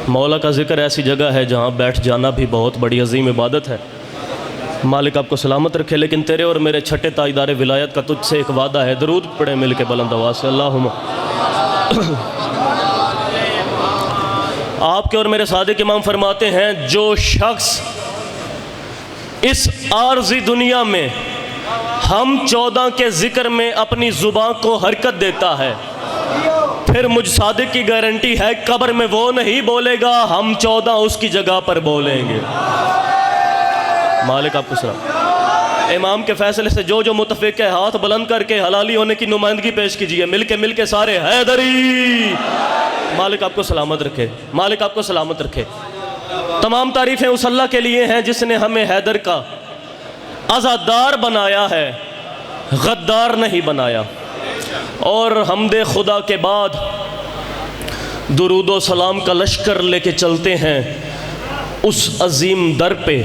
مولا کا ذکر ایسی جگہ ہے جہاں بیٹھ جانا بھی بہت بڑی عظیم عبادت ہے۔ مالک آپ کو سلامت رکھے، لیکن تیرے اور میرے چھٹے تاجدار ولایت کا تجھ سے ایک وعدہ ہے، درود پڑھیں مل کے بلند آواز سے، اللہم۔ آپ کے اور میرے صادق امام فرماتے ہیں جو شخص اس عارضی دنیا میں ہم 14 کے ذکر میں اپنی زبان کو حرکت دیتا ہے، پھر مجھ صادق کی گارنٹی ہے قبر میں وہ نہیں بولے گا، ہم 14 اس کی جگہ پر بولیں گے۔ مالک آپ کو سلام۔ امام کے فیصلے سے جو متفق ہے ہاتھ بلند کر کے حلالی ہونے کی نمائندگی پیش کیجئے، مل کے سارے حیدری۔ مالک آپ کو سلامت رکھے، مالک آپ کو سلامت رکھے۔ تمام تعریفیں اس اللہ کے لیے ہیں جس نے ہمیں حیدر کا عزادار بنایا ہے، غدار نہیں بنایا۔ اور حمد خدا کے بعد درود و سلام کا لشکر لے کے چلتے ہیں اس عظیم در پہ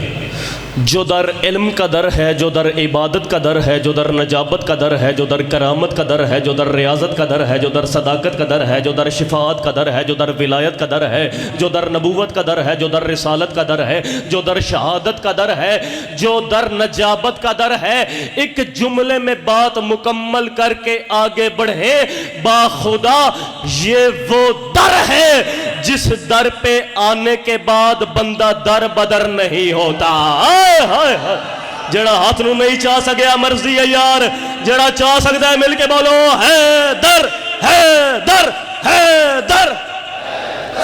جو در علم کا در ہے، جو در عبادت کا در ہے، جو در نجابت کا در ہے، جو در کرامت کا در ہے، جو در ریاضت کا در ہے، جو در صداقت کا در ہے، جو در شفاعت کا در ہے، جو در ولایت کا در ہے، جو در نبوت کا در ہے، جو در رسالت کا در ہے، جو در شہادت کا در ہے، جو در نجابت کا در ہے۔ ایک جملے میں بات مکمل کر کے آگے بڑھے، باخدا یہ وہ در ہے جس در پہ آنے کے بعد بندہ در بدر نہیں ہوتا۔ جڑا ہاتھ نو نہیں چاہ سکیا مرضی ہے یار، جڑا چاہ سکتا ہے مل کے بولو حیدر حیدر حیدر۔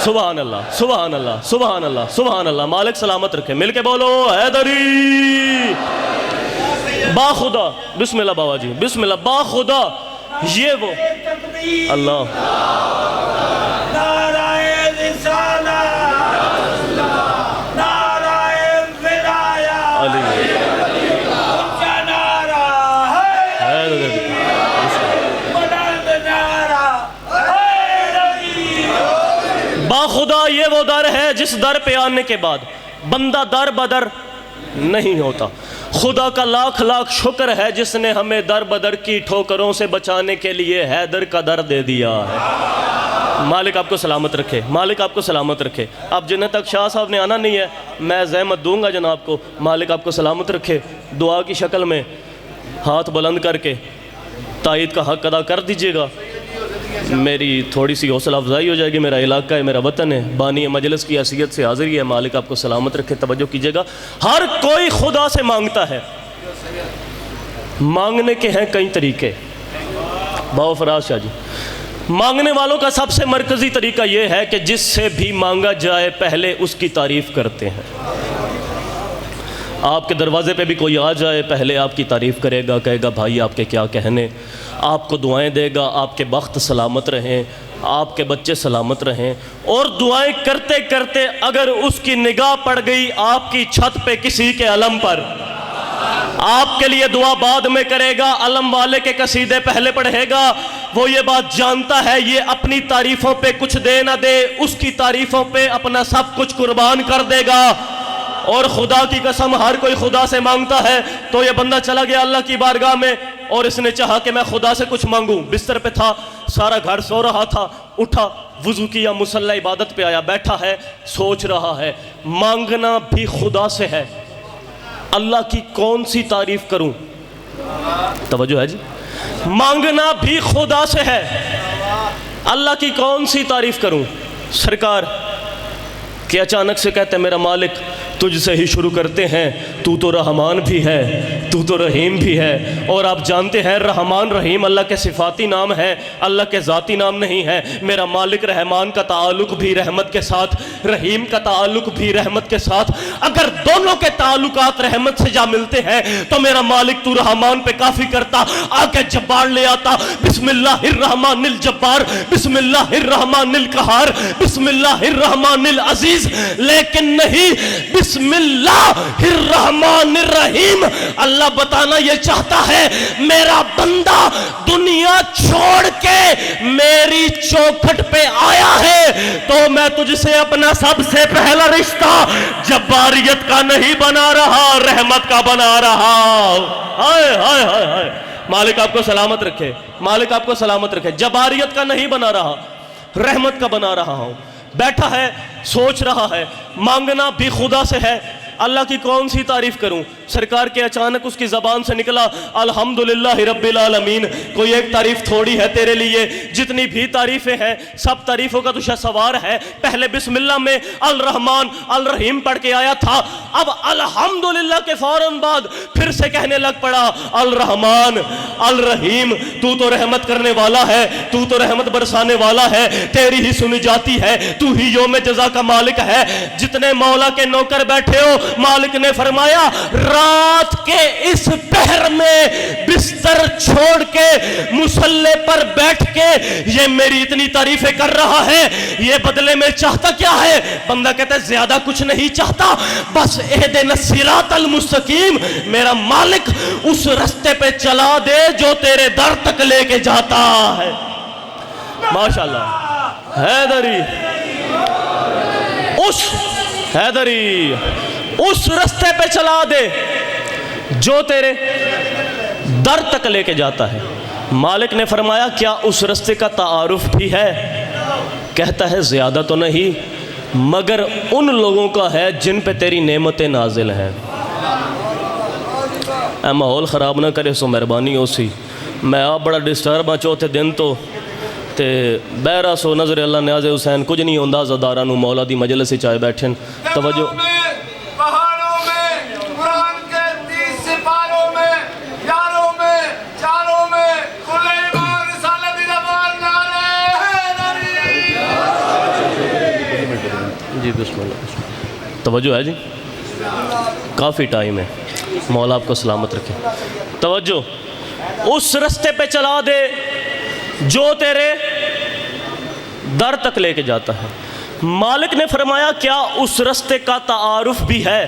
سبحان اللہ سبحان اللہ سبحان اللہ سبحان اللہ۔ مالک سلامت رکھے، مل کے بولو حیدری۔ باخدا، بسم اللہ بابا جی، بسم اللہ۔ باخدا یہ وہ اللہ باخدا یہ وہ در ہے جس در پہ آنے کے بعد بندہ در بدر نہیں ہوتا۔ خدا کا لاکھ لاکھ شکر ہے جس نے ہمیں در بدر کی ٹھوکروں سے بچانے کے لیے حیدر کا در دے دیا ہے۔ مالک آپ کو سلامت رکھے، مالک آپ کو سلامت رکھے۔ اب جنہیں تک شاہ صاحب نے آنا نہیں ہے، میں زحمت دوں گا جناب کو۔ مالک آپ کو سلامت رکھے، دعا کی شکل میں ہاتھ بلند کر کے تائید کا حق ادا کر دیجئے گا۔ میری تھوڑی سی حوصلہ افزائی ہو جائے گی، میرا علاقہ ہے، میرا وطن ہے، بانی مجلس کی حیثیت سے حاضری ہے۔ مالک آپ کو سلامت رکھے، توجہ کیجئے گا۔ ہر کوئی خدا سے مانگتا ہے، مانگنے کے ہیں کئی طریقے۔ باو فراز شاہ جی، مانگنے والوں کا سب سے مرکزی طریقہ یہ ہے کہ جس سے بھی مانگا جائے پہلے اس کی تعریف کرتے ہیں۔ آپ کے دروازے پہ بھی کوئی آ جائے پہلے آپ کی تعریف کرے گا، کہے گا بھائی آپ کے کیا کہنے، آپ کو دعائیں دے گا، آپ کے بخت سلامت رہیں، آپ کے بچے سلامت رہیں۔ اور دعائیں کرتے کرتے اگر اس کی نگاہ پڑ گئی آپ کی چھت پہ کسی کے علم پر، آپ کے لیے دعا بعد میں کرے گا، علم والے کے قصیدے پہلے پڑھے گا۔ وہ یہ بات جانتا ہے یہ اپنی تعریفوں پہ کچھ دے نہ دے، اس کی تعریفوں پہ اپنا سب کچھ قربان کر دے گا۔ اور خدا کی قسم ہر کوئی خدا سے مانگتا ہے۔ تو یہ بندہ چلا گیا اللہ کی بارگاہ میں اور اس نے چاہا کہ میں خدا سے کچھ مانگوں، بستر پہ تھا، سارا گھر سو رہا تھا، اٹھا، وضو کیا، مصلی عبادت پہ آیا، بیٹھا ہے، سوچ رہا ہے مانگنا بھی خدا سے ہے، اللہ کی کون سی تعریف کروں؟ توجہ ہے جی، مانگنا بھی خدا سے ہے، اللہ کی کون سی تعریف کروں؟ سرکار کہ اچانک سے کہتے ہیں میرا مالک تجھ سے ہی شروع کرتے ہیں، تو تو رحمان بھی ہے، تو تو رحیم بھی ہے۔ اور آپ جانتے ہیں رحمان رحیم اللہ کے صفاتی نام ہے، اللہ کے ذاتی نام نہیں ہے۔ میرا مالک رحمان کا تعلق بھی رحمت کے ساتھ، رحیم کا تعلق بھی رحمت کے ساتھ۔ اگر دونوں کے تعلقات رحمت سے جا ملتے ہیں تو میرا مالک تو رحمان پہ کافی کرتا، آگے جبار لے آتا، بسم اللہ الرحمن الجبار، بسم اللہ الرحمن القہار، بسم اللہ الرحمن العزیز۔ لیکن نہیں، بسم اللہ الرحمن الرحیم۔ اللہ بتانا یہ چاہتا ہے میرا بندہ دنیا چھوڑ کے میری چوکھٹ پہ آیا ہے تو میں تجھ سے اپنا سب سے پہلا رشتہ جباریت کا نہیں بنا رہا، رحمت کا بنا رہا۔ ہائے ہائے ہائے ہائے، مالک آپ کو سلامت رکھے، مالک آپ کو سلامت رکھے۔ جباریت کا نہیں بنا رہا، رحمت کا بنا رہا ہوں۔ بیٹھا ہے سوچ رہا ہے، مانگنا بھی خدا سے ہے۔ اللہ کی کون سی تعریف کروں؟ سرکار کے اچانک اس کی زبان سے نکلا الحمدللہ رب العالمین۔ کوئی ایک تعریف تھوڑی ہے تیرے لیے، جتنی بھی تعریفیں ہیں سب تعریفوں کا تجھے سوار ہے۔ پہلے بسم اللہ میں الرحمن الرحیم پڑھ کے آیا تھا، اب الحمدللہ کے فوراً بعد پھر سے کہنے لگ پڑا الرحمن الرحیم۔ تو تو رحمت کرنے والا ہے، تو تو رحمت برسانے والا ہے، تیری ہی سنی جاتی ہے، تو ہی یوم جزا کا مالک ہے۔ جتنے مولا کے نوکر بیٹھے ہو، مالک نے فرمایا رات کے اس پہر میں بستر چھوڑ کے مصلی پر بیٹھ کے یہ میری اتنی تعریفیں کر رہا ہے، یہ بدلے میں چاہتا کیا ہے؟ بندہ کہتا ہے زیادہ کچھ نہیں چاہتا، بس اہدنا الصراط المستقیم، میرا مالک اس رستے پہ چلا دے جو تیرے در تک لے کے جاتا ہے۔ ماشاءاللہ حیدری، حیدری اس رستے پہ چلا دے جو تیرے در تک لے کے جاتا ہے۔ مالک نے فرمایا کیا اس رستے کا تعارف بھی ہے؟ کہتا ہے زیادہ تو نہیں مگر ان لوگوں کا ہے جن پہ تیری نعمتیں نازل ہیں۔ اے ماحول خراب نہ کرے سو مہربانی ہو سی، میں آپ بڑا ڈسٹرب ہاں چوتھے دن تو تے بہرا سو نظر اللہ نیاز حسین کچھ نہیں ہوندہ زدارہ نو مولا دی مجلس چائے بیٹھن توجہ جی بسم اللہ توجہ ہے جی، کافی ٹائم ہے، مولا آپ کو سلامت رکھے۔ توجہ، اس رستے پہ چلا دے جو تیرے در تک لے کے جاتا ہے۔ مالک نے فرمایا کیا اس رستے کا تعارف بھی ہے؟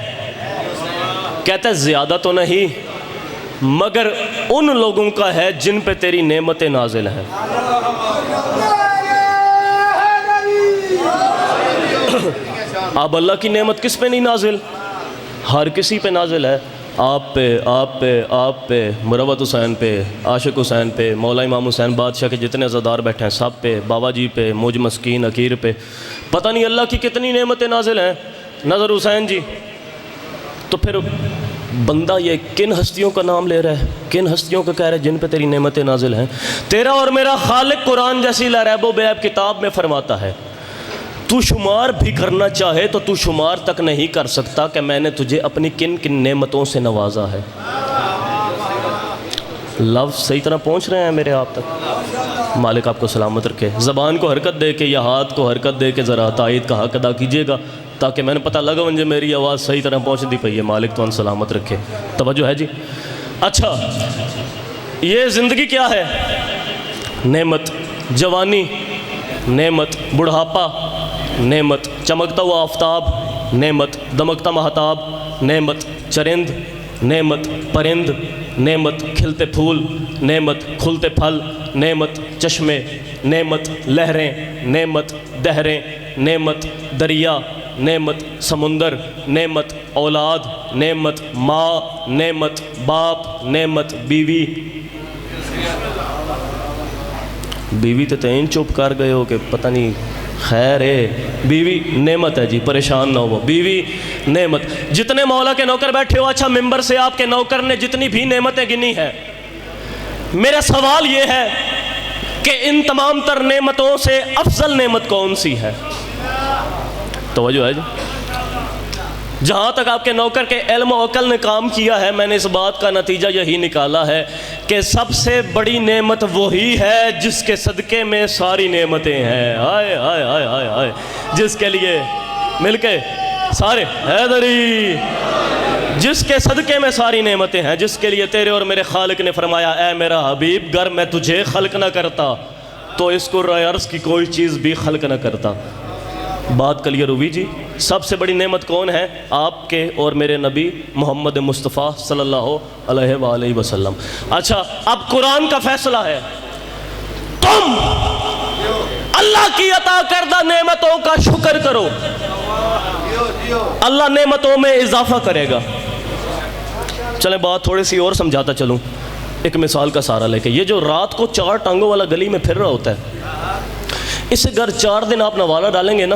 کہتا ہے زیادہ تو نہیں مگر ان لوگوں کا ہے جن پہ تیری نعمتیں نازل ہیں۔ اب اللہ کی نعمت کس پہ نہیں نازل؟ ہر کسی پہ نازل ہے، آپ پہ، آپ پہ، آپ پہ، مروت حسین پہ، عاشق حسین پہ، مولا امام حسین بادشاہ کے جتنے عزادار بیٹھے ہیں سب پہ، بابا جی پہ، موج مسکین عقیر پہ، پتہ نہیں اللہ کی کتنی نعمتیں نازل ہیں۔ نظر حسین جی تو پھر بندہ یہ کن ہستیوں کا نام لے رہا ہے، کن ہستیوں کا کہہ رہا ہے جن پہ تیری نعمتیں نازل ہیں؟ تیرا اور میرا خالق قرآن جیسی لا ریب و بیب کتاب میں فرماتا ہے تو شمار بھی کرنا چاہے تو تو شمار تک نہیں کر سکتا کہ میں نے تجھے اپنی کن کن نعمتوں سے نوازا ہے۔ لفظ صحیح طرح پہنچ رہے ہیں میرے آپ تک؟ مالک آپ کو سلامت رکھے۔ زبان کو حرکت دے کے یا ہاتھ کو حرکت دے کے ذرا تائید کا حق ادا کیجئے گا تاکہ میں نے پتہ لگا مجھے میری آواز صحیح طرح پہنچ دی پئی ہے۔ مالک تو ان سلامت رکھے۔ توجہ ہے جی؟ اچھا یہ زندگی کیا ہے؟ نعمت، جوانی نعمت، بڑھاپا نعمت، چمکتا ہوا آفتاب نعمت، دمکتا مہتاب نعمت، چرند نعمت، پرند نعمت، کھلتے پھول نعمت، کھلتے پھل نعمت، چشمے نعمت، لہریں نعمت، دہریں نعمت، دریا نعمت، سمندر نعمت، اولاد نعمت، ماں نعمت، باپ نعمت، بیوی۔ بیوی تو تین چپ کر گئے ہو کہ پتہ نہیں، خیر ہے، بیوی نعمت ہے جی، پریشان نہ ہو، بیوی نعمت۔ جتنے مولا کے نوکر بیٹھے ہو، اچھا ممبر سے آپ کے نوکر نے جتنی بھی نعمتیں گنی ہیں، میرا سوال یہ ہے کہ ان تمام تر نعمتوں سے افضل نعمت کون سی ہے؟ توجہ ہے جی؟ جہاں تک آپ کے نوکر کے علم و عقل نے کام کیا ہے، میں نے اس بات کا نتیجہ یہی نکالا ہے کہ سب سے بڑی نعمت وہی ہے جس کے صدقے میں ساری نعمتیں ہیں۔ آئے آئے آئے آئے آئے، جس کے لیے مل کے سارے حیدری، جس کے صدقے میں ساری نعمتیں ہیں، جس کے لیے تیرے اور میرے خالق نے فرمایا اے میرا حبیب گر میں تجھے خلق نہ کرتا تو اس کو رائے عرض کی کوئی چیز بھی خلق نہ کرتا۔ بات کلیئر ہوئی جی؟ سب سے بڑی نعمت کون ہے؟ آپ کے اور میرے نبی محمد مصطفیٰ صلی اللہ علیہ وآلہ وسلم۔ اچھا اب قرآن کا فیصلہ ہے، تم اللہ کی عطا کردہ نعمتوں کا شکر کرو، اللہ نعمتوں میں اضافہ کرے گا۔ چلیں بات تھوڑی سی اور سمجھاتا چلوں، ایک مثال کا سہارا لے کے۔ یہ جو رات کو 4 ٹانگوں والا گلی میں پھر رہا ہوتا ہے، اسے اگر 4 دن آپ نوالہ ڈالیں گے نا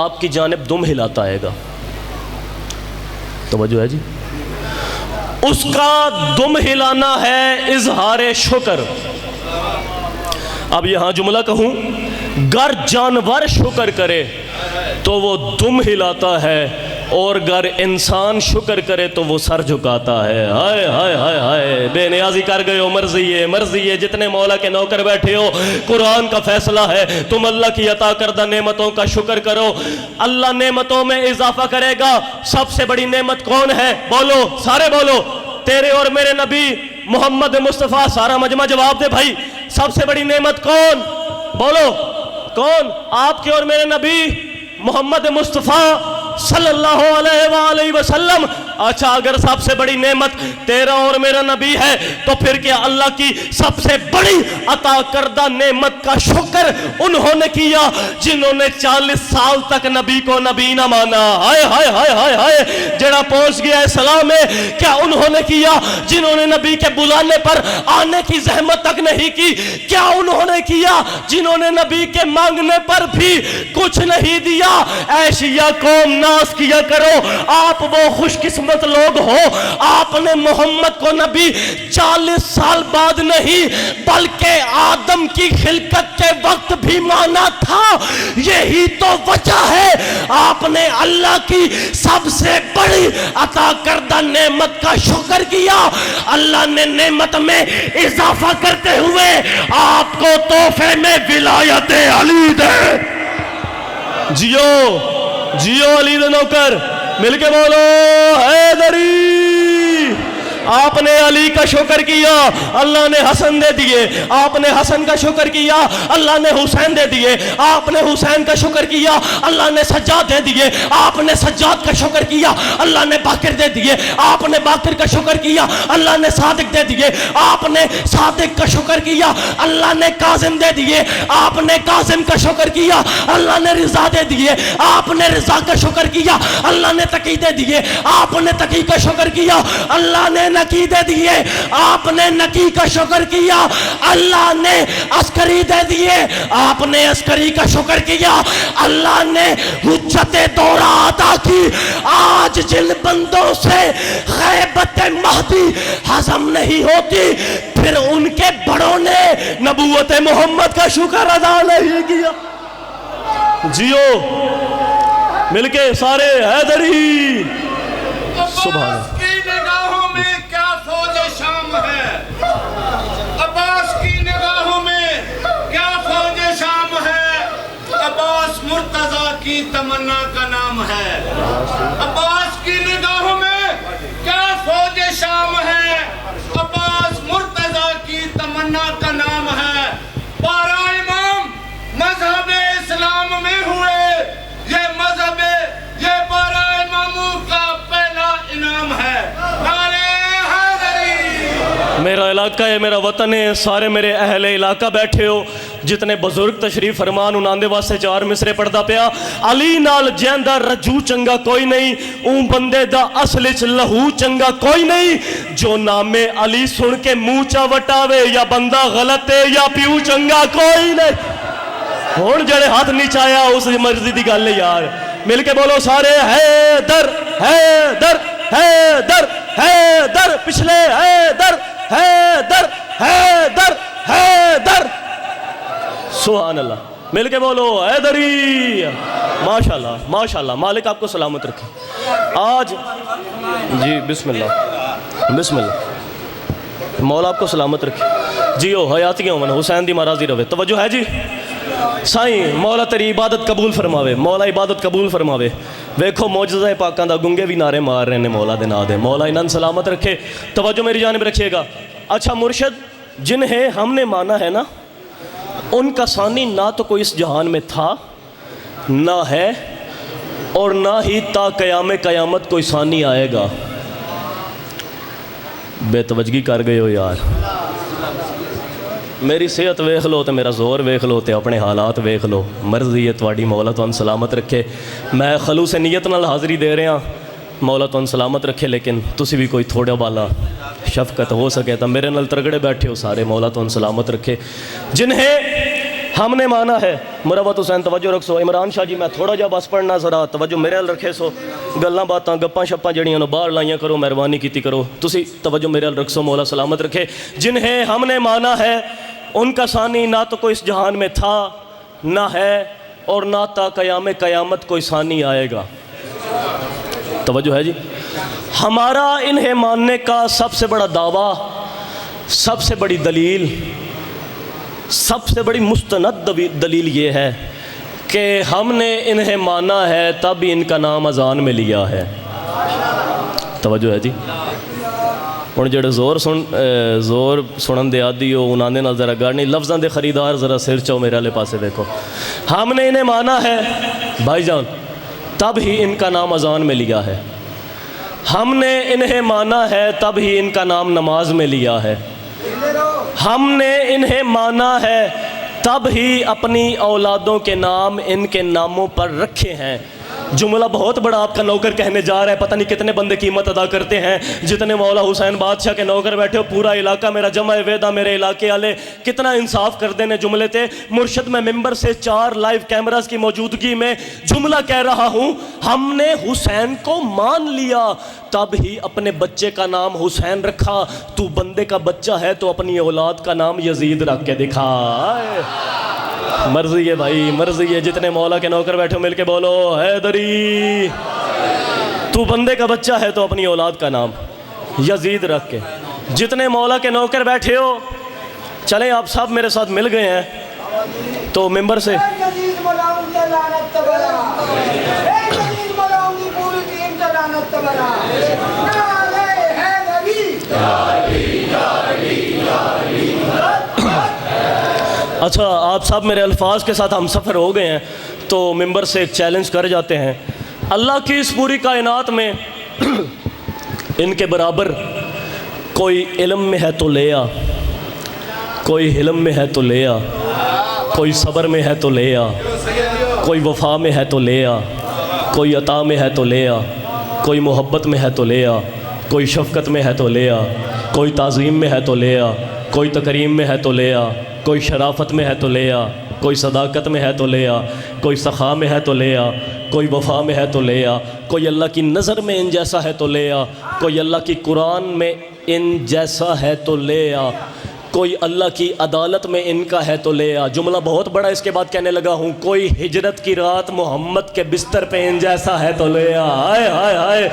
آپ کی جانب دم ہلاتا آئے گا. توجہ ہے جی؟ اس کا دم ہلانا ہے اظہار شکر. اب یہاں جملہ کہوں، گر جانور شکر کرے تو وہ دم ہلاتا ہے، اور گر انسان شکر کرے تو وہ سر جھکاتا ہے. ہائے ہائے ہائے ہائے، بے نیازی کر گئے ہو، مرضی ہے. جتنے مولا کے نوکر بیٹھے ہو، قرآن کا فیصلہ ہے، تم اللہ کی عطا کردہ نعمتوں کا شکر کرو. اللہ نعمتوں میں اضافہ کرے گا. سب سے بڑی نعمت کون ہے؟ بولو، سارے بولو. تیرے اور میرے نبی محمد مصطفیٰ. سارا مجمع جواب دے بھائی. سب سے بڑی نعمت کون؟ بولو کون؟ آپ کے اور میرے نبی محمد مصطفیٰ صلی اللہ علیہ وآلہ وسلم. اچھا، اگر سب سے بڑی نعمت تیرا اور میرا نبی ہے تو پھر کیا اللہ کی سب سے بڑی عطا کردہ نعمت کا شکر انہوں نے کیا جنہوں نے 40 سال تک نبی کو نبی نہ مانا؟ ہائے ہائے ہائے ہائے ہائے، جڑا پہنچ گیا اسلام میں، کیا انہوں نے کیا جنہوں نے نبی کے بلانے پر آنے کی زحمت تک نہیں کی؟ کیا انہوں نے کیا جنہوں نے نبی کے مانگنے پر بھی کچھ نہیں دیا؟ ایشیا قوم ناس کیا کرو، آپ وہ خوش قسمت لوگ ہو، آپ نے محمد کو نبی 40 سال بعد نہیں بلکہ آدم کی خلقت کے وقت بھی مانا تھا. یہی تو وجہ ہے آپ نے اللہ کی سب سے بڑی عطا کردہ نعمت کا شکر کیا. اللہ نے نعمت میں اضافہ کرتے ہوئے آپ کو تحفے میں ولایت علی دے. جیو جیو علی دے نوکر، مل کے بولو حیدری. آپ نے علی کا شکر کیا، اللہ نے حسن دے دیے. آپ نے حسن کا شکر کیا، اللہ نے حسین دے دیے. آپ نے حسین کا شکر کیا، اللہ نے سجاد دے دیے. آپ نے سجاد کا شکر کیا، اللہ نے باقر دے دیے. آپ نے باقر کا شکر کیا، اللہ نے صادق دے دیے. آپ نے صادق کا شکر کیا، اللہ نے کاظم دے دیے. آپ نے کاظم کا شکر کیا، اللہ نے رضا دے دیے. آپ نے رضا کا شکر کیا، اللہ نے تقی دے دیے. آپ نے تقی کا شکر کیا، اللہ نے نقی دے دیے. آپ نے نقی کا شکر کیا، اللہ نے عسکری دے دیے. آپ نے عسکری کا شکر کیا، اللہ نے حجت دورہ عطا کی. آج جن بندوں سے غیبت مہدی ہضم نہیں ہوتی، پھر ان کے بڑوں نے نبوت محمد کا شکر ادا نہیں کیا. جیو مل کے سارے حیدری. سبحان اللہ. عباس کی نگاہوں میں کیا فوج شام ہے؟ عباس مرتضیٰ کی تمنا کا نام ہے. عباس کی نگاہوں میں کیا فوج شام ہے؟ عباس مرتضیٰ کی تمنا کا نام ہے. 12 امام مذہب اسلام میں ہوئے، یہ مذہب یہ 12 اماموں کا پہلا انعام ہے. میرا علاقہ ہے، میرا وطن ہے، سارے میرے اہل علاقہ بیٹھے ہو. جتنے بزرگ تشریف فرمان انہاں دے واسطے 4 مصرے پڑھدا پیا. علی نال جیندا رجو چنگا کوئی نہیں، اون بندے دا اصل وچ لہو چنگا کوئی نہیں. جو نام علی سن کے منہ چا وٹاوے یا بندہ غلط ہے یا پیو چنگا کوئی نہیں. ہن جڑے ہاتھ نیچایا اس مرضی دی گل ہے یار. مل کے بولو سارے حیدر حیدر حیدر حیدر. پچھلے حیدر حیدر حیدر حیدر. سبحان اللہ. مل کے بولو حیدری. ماشاءاللہ ماشاءاللہ. مالک آپ کو سلامت رکھے. آج جی بسم اللہ بسم اللہ. مولا آپ کو سلامت رکھے. جیو حیاتیوں من حسین دی مراضی رہے. توجہ ہے جی. سائیں مولا تیری عبادت قبول فرماوے. مولا عبادت قبول فرماوے. ویکھو معجزہ پاکاں دا گنگے بھی نعرے مار رہے ہیں مولا دے نا دے. مولا انہاں سلامت رکھے. توجہ میری جانب رکھیے گا. اچھا مرشد جنہیں ہم نے مانا ہے نا، ان کا ثانی نہ تو کوئی اس جہان میں تھا، نہ ہے، اور نہ ہی تا قیام قیامت کوئی ثانی آئے گا. بے توجگی کر گئے ہو یار. میری صحت ویکھ لو تے میرا زور ویکھ لو تے اپنے حالات ویکھ لو. مرضی ہے تواڈی، مولا تہن سلامت رکھے. میں خلوص نیت نال حاضری دے رہا، مولا تہن سلامت رکھے. لیکن تسی بھی کوئی تھوڑا بالا شفقت ہو سکے تو میرے نال ترگڑے بیٹھے ہو سارے. مولا تہن سلامت رکھے. جنہیں ہم نے مانا ہے مروت حسین توجہ رکھو عمران شاہ جی میں تھوڑا جا بس پڑھنا ذرا توجہ میرے ال رکھے سو گلاں باتاں گپاں شپاں جڑیاں نو باہر لائیاں کرو مہربانی کیتی کرو تسی توجہ میرے ال رکھو مولا سلامت رکھے جنہیں ہم نے مانا ہے ان کا ثانی نہ تو کوئی اس جہان میں تھا نہ ہے اور نہ تا قیام قیامت کوئی ثانی آئے گا توجہ ہے جی ہمارا انہیں ماننے کا سب سے بڑا دعویٰ سب سے بڑی دلیل سب سے بڑی مستند دلیل یہ ہے کہ ہم نے انہیں مانا ہے تب ان کا نام اذان میں لیا ہے توجہ ہے جی ہن جڑے زور سنن دے عادی ہو انہاں دے نال ذرا گڑ نہیں لفظاں دے خریدار ذرا سر چاؤ میرے والے پاسے دیکھو ہم نے انہیں مانا ہے بھائی جان تب ہی ان کا نام اذان میں لیا ہے ہم نے انہیں مانا ہے تب ہی ان کا نام نماز میں لیا ہے ہم نے انہیں مانا ہے تب ہی اپنی اولادوں کے نام ان کے ناموں پر رکھے ہیں جملہ بہت بڑا آپ کا نوکر کہنے جا رہا ہے پتہ نہیں کتنے بندے قیمت ادا کرتے ہیں جتنے مولا حسین بادشاہ کے نوکر بیٹھے ہو پورا علاقہ میرا جمع ویدہ میرے علاقے والے کتنا انصاف کر دینے جملے تھے مرشد میں ممبر سے 4 لائیو کیمراز کی موجودگی میں جملہ کہہ رہا ہوں ہم نے حسین کو مان لیا تب ہی اپنے بچے کا نام حسین رکھا تو بندے کا بچہ ہے تو اپنی اولاد کا نام یزید رکھ کے دکھا مرضی ہے بھائی مرضی ہے جتنے مولا کے نوکر بیٹھے ہو مل کے بولو حیدری تو بندے کا بچہ ہے تو اپنی اولاد کا نام یزید رکھ کے جتنے مولا کے نوکر بیٹھے ہو چلیں آپ سب میرے ساتھ مل گئے ہیں تو ممبر سے اچھا آپ سب میرے الفاظ کے ساتھ ہم سفر ہو گئے ہیں تو ممبر سے ایک چیلنج کر جاتے ہیں اللہ کی اس پوری کائنات میں ان کے برابر کوئی علم میں ہے تو لے آ کوئی حلم میں ہے تو لے آ کوئی صبر میں ہے تو لے آ کوئی وفا میں ہے تو لے آ کوئی عطا میں ہے تو لے آ کوئی محبت میں ہے تو لے آ کوئی شفقت میں ہے تو لے آ کوئی تعظیم میں ہے تو لے آ کوئی تکریم میں ہے تو لے آ کوئی شرافت میں ہے تو لے آ کوئی صداقت میں ہے تو لے آ کوئی سخا میں ہے تو لے آ کوئی وفا میں ہے تو لے آ کوئی اللہ کی نظر میں ان جیسا ہے تو لے آ کوئی اللہ کی قرآن میں ان جیسا ہے تو لے آ کوئی اللہ کی عدالت میں ان کا ہے تو لے آ جملہ بہت بڑا اس کے بعد کہنے لگا ہوں کوئی ہجرت کی رات محمد کے بستر پہ ان جیسا ہے تو لے آ ہائے ہائے ہائے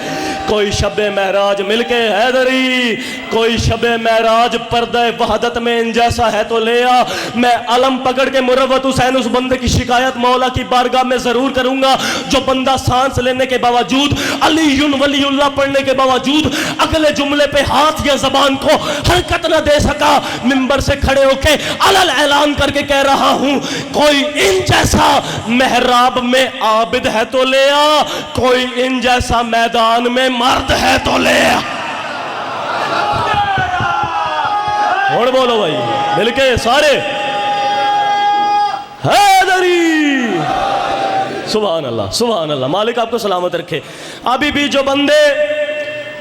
کوئی شب معراج مل کے حیدری کوئی شب معراج پردہ وحدت میں ان جیسا ہے تو لے آ میں علم پکڑ کے مروت حسین اس بندے کی شکایت مولا کی بارگاہ میں ضرور کروں گا جو بندہ سانس لینے کے باوجود علی ولی اللہ پڑھنے کے باوجود اگلے جملے پہ ہاتھ یا زبان کو حرکت نہ دے سکا ممبر سے کھڑے ہو کے علل اعلان کر کے کہہ رہا ہوں کوئی ان جیسا محراب میں عابد ہے تو لے آ کوئی ان جیسا میدان میں مرد ہے تو لے آ اور بولو بھائی مل کے سارے حیدری سبحان اللہ مالک آپ کو سلامت رکھے ابھی بھی جو بندے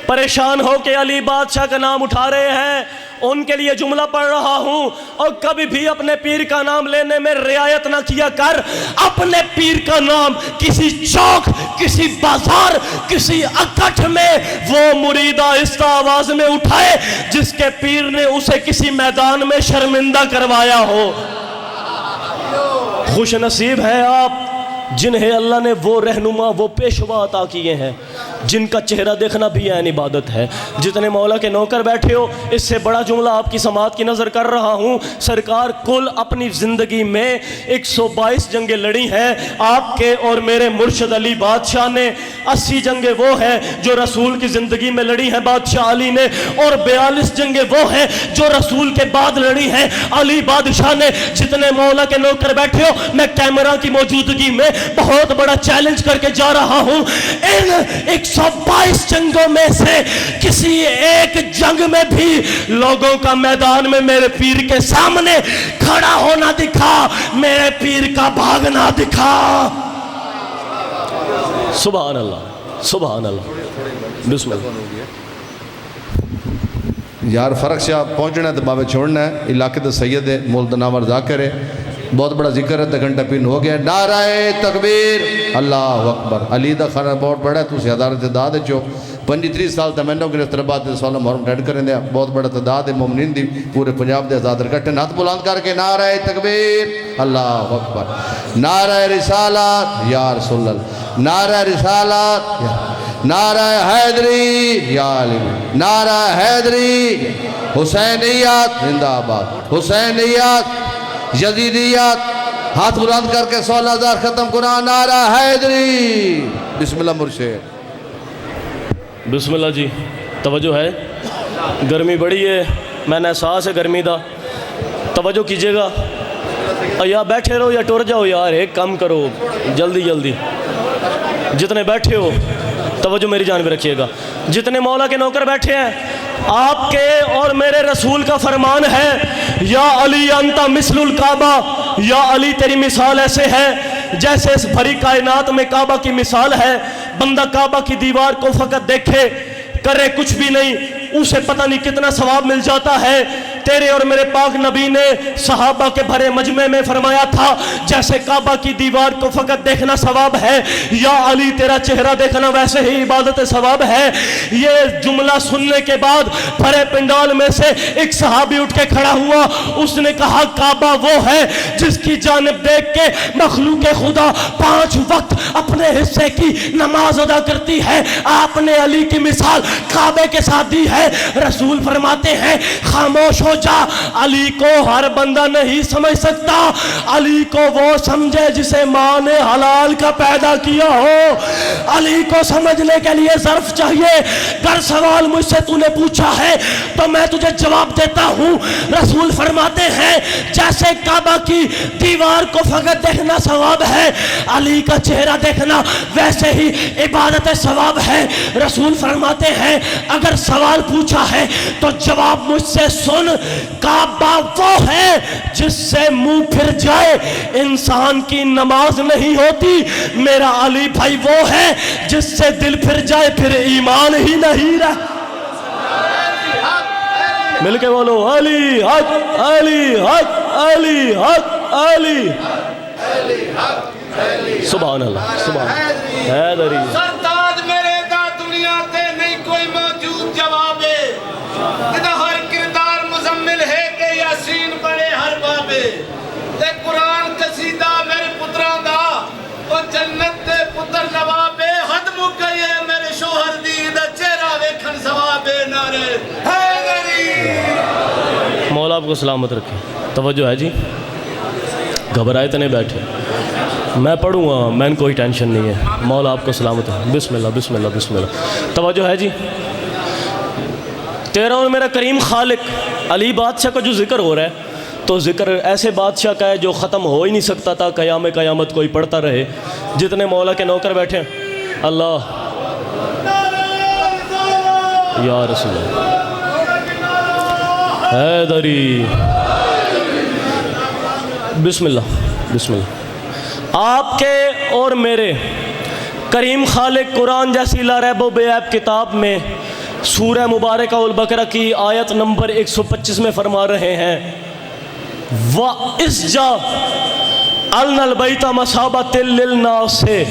پریشان ہو کے علی بادشاہ کا نام اٹھا رہے ہیں ان کے لیے جملہ پڑھ رہا ہوں اور کبھی بھی اپنے پیر کا نام لینے میں رعایت نہ کیا کر اپنے پیر کا نام کسی چوک کسی بازار کسی اکٹھ میں وہ مرید آہستہ آواز میں اٹھائے جس کے پیر نے اسے کسی میدان میں شرمندہ کروایا ہو خوش نصیب ہے آپ جنہیں اللہ نے وہ رہنما وہ پیشوا عطا کیے ہیں جن کا چہرہ دیکھنا بھی عین عبادت ہے جتنے مولا کے نوکر بیٹھے ہو اس سے بڑا جملہ آپ کی سماعت کی نظر کر رہا ہوں سرکار کل اپنی زندگی میں 122 جنگیں لڑی ہیں آپ کے اور میرے مرشد علی بادشاہ نے 80 جنگیں وہ ہیں جو رسول کی زندگی میں لڑی ہیں بادشاہ علی نے اور 42 جنگیں وہ ہیں جو رسول کے بعد لڑی ہیں علی بادشاہ نے جتنے مولا کے نوکر بیٹھے ہو میں کیمرہ کی موجودگی میں بہت بڑا چیلنج کر کے جا رہا ہوں ان 122 جنگوں میں سے کسی ایک جنگ میں بھی لوگوں کا میدان میں میرے پیر کے سامنے کھڑا ہونا دکھا میرے پیر کا بھاگنا دکھا سبحان اللہ بسم اللہ یار فرق سے آپ پہنچنا ہے تو بابے چھوڑنا ہے علاقے تو سید ہے مولد نامر ذاکر ہے بہت بڑا ذکر ہے، گھنٹہ پن ہو گیا. نعرہ تکبیر، اللہ اکبر. علی دا خانہ بہت بڑا ہے، تُسی ہزار تعداد چو 35 سال تا میں نے گرفتر بعد 16 محرم ڈیڈ کریں دیا. بہت بڑا تعداد ہے مومنین دی پورے پنجاب دے آزاد رکھتے. ہاتھ بلند کر کے نعرہ تکبیر، اللہ اکبر. نعرہ رسالت یا رسول اللہ، نعرہ رسالت، نعرہ حیدری یا علی، نعرہ حیدری. حسینیت زندہ آباد، حسینیت، یزیدیت. ہاتھ بلند کر کے 16,000 ختم قرآن. نعرہ حیدری. بسم اللہ مرشد. بسم اللہ جی. توجہ ہے، گرمی بڑی ہے، میں نے احساس ہے گرمی دا. توجہ کیجئے گا، یا بیٹھے رہو یا ٹور جاؤ یار، ایک کام کرو جلدی جلدی. جتنے بیٹھے ہو توجہ میری جانب رکھیے گا. جتنے مولا کے نوکر بیٹھے ہیں، آپ کے اور میرے رسول کا فرمان ہے، یا علی انت مثل الکعبہ، یا علی تیری مثال ایسے ہے جیسے اس بھری کائنات میں کعبہ کی مثال ہے. بندہ کعبہ کی دیوار کو فقط دیکھے، کرے کچھ بھی نہیں، اسے پتہ نہیں کتنا ثواب مل جاتا ہے. تیرے اور میرے پاک نبی نے صحابہ کے بھرے مجمع میں فرمایا تھا، جیسے کعبہ کی دیوار کو فقط دیکھنا ثواب ہے، یا علی تیرا چہرہ دیکھنا ویسے ہی عبادت ثواب ہے. یہ جملہ سننے کے بعد بھرے پنڈال میں سے ایک صحابی اٹھ کے کھڑا ہوا. اس نے کہا کعبہ وہ ہے جس کی جانب دیکھ کے مخلوق خدا 5 وقت اپنے حصے کی نماز ادا کرتی ہے. آپ نے علی کی مثال کعبے کے ساتھ دی ہے. رسول فرماتے ہیں خاموش ہو جا، علی کو ہر بندہ نہیں سمجھ سکتا، علی کو وہ سمجھے جسے ماں نے حلال کا پیدا کیا ہو. علی کو سمجھنے کے لیے ظرف چاہیے. گر سوال مجھ سے تو نے پوچھا ہے تو میں تجھے جواب دیتا ہوں. رسول فرماتے ہیں جیسے کعبہ کی دیوار کو فقط دیکھنا ثواب ہے، علی کا چہرہ دیکھنا ویسے ہی عبادت ثواب ہے. رسول فرماتے ہیں اگر سوال پوچھا ہے تو جواب مجھ سے سن. کعبہ وہ ہے جس سے منہ پھر جائے انسان کی نماز نہیں ہوتی. میرا علی بھائی وہ ہے جس سے دل پھر جائے پھر ایمان ہی نہیں رہا. مل کے بولو علی حق، علی حق، علی حق، علی. سبحان اللہ، سبحان اللہ. حیدری سرتاج میرے دا دنیا تے نہیں کوئی موجود جواب ہے. جدا ہر کردار مزمل ہے کہ یاسین پڑھے ہر بابے. تے قرآن قصیدہ میرے پتران دا او جنت دے پتر نوابے. حد مکئی ہے میرے شوہر دی دا چہرہ ویکھن ثوابے. نعرے حیدری. مولا آپ کو سلامت رکھے. توجہ ہے جی، گھبرائے تو نہیں بیٹھے، میں پڑھوں گا، میں ان کوئی ٹینشن نہیں ہے. مولا آپ کو سلامت ہے. بسم اللہ بسم اللہ بسم اللہ. توجہ ہے جی. تیرا اور میرا کریم خالق علی بادشاہ کا جو ذکر ہو رہا ہے، تو ذکر ایسے بادشاہ کا ہے جو ختم ہو ہی نہیں سکتا تھا، قیامت کوئی پڑھتا رہے. جتنے مولا کے نوکر بیٹھے ہیں، اللہ یا رسول اللہ حیدری. بسم اللہ بسم اللہ. آپ کے اور میرے کریم خالق قرآن جیسی لا ریب و بے عیب کتاب میں سورہ مبارکہ البقرہ کی آیت نمبر 125 میں فرما رہے ہیں وَإِسْجَعَلْنَا الْبَيْتَ مَثَابَةً لِلنَّاسِ.